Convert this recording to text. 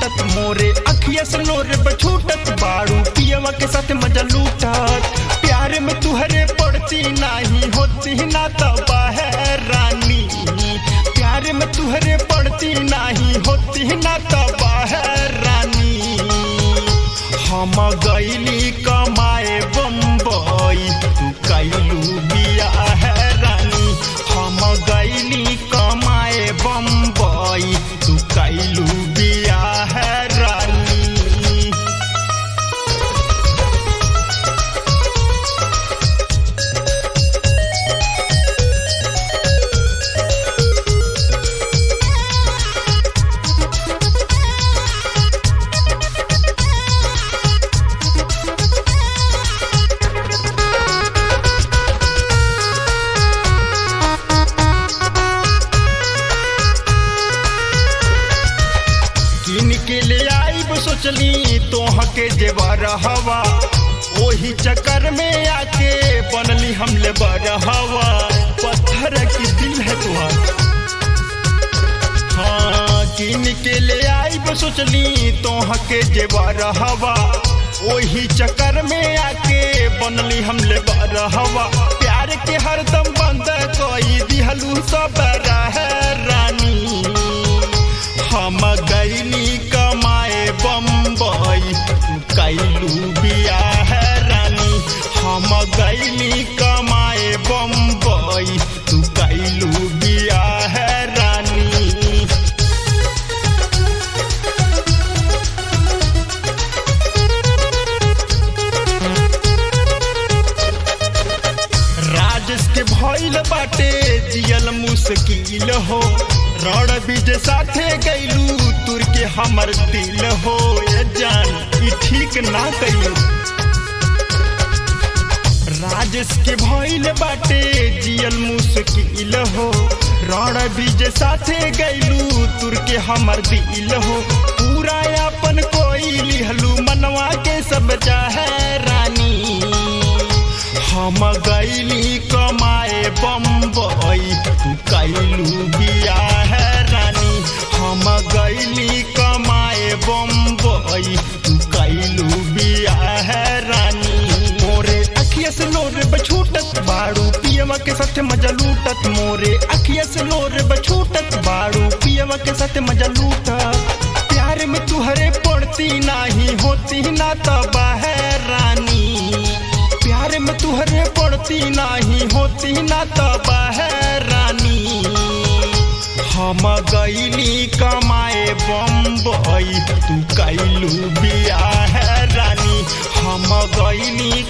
लूटत मोरे अखिया से लोर बछूटत बाड़ू पियवा के साथ मजा लूटत प्यार में तुहरे पड़ती नहीं होती ना तबा है रानी प्यार में तुहरे पड़ती नहीं होती ना तबा है रानी हम गईली कमाए बम्बई तू कैलू बिया है रानी हम गईली कमाए बम्बई तू कैलू बिया है रानी के ले आई सोचली तोह के जेवर हवा वही चक्कर में आके बनली हम ले हवा पत्थर की दिल है तुहार हाँ किन के ले आई सोचली तोह के जेवर हवा वही चक्कर में आके बनली हम ले हवा प्यार के हरदम बंद कोई दिहलू सब है रानी हम गईली कमाए बम्बई तू कैलू बिया है रानी हम गईली कमाए बम्बई तू कैलू बिया है रानी राजेश के भइल बाटे जियल मुश्किल हो रण बीज साथे गईलू तुर के हमर दिल हो ये जान ई ठीक ना कइलू राजेश के भइल बाटे जियल मुश्किल हो रण बीज साथे गईलू तुर के हमर दिल हो पूरा अपन कोई लिहलू मनवा के सब चाहे रानी हम गईली कमाए बम्बई तू कैलू बिया है रानी हम गईली कमाए बम्बई तू कैलू बिया है रानी मोरे अखिया से लोर बछूटत बाड़ू पियवा के साथ मजा लूटत मोरे अखिया से लोर बछूटत बाड़ू पियवा के साथ मजा लूटत प्यार में तुहरे पड़ती नहीं होती ना तबा है रानी प्यार में तुहरे पड़ती नहीं होती ना तबा है रानी हम गईली कमाए बम्बई तू कैलू बिया है रानी हम गईली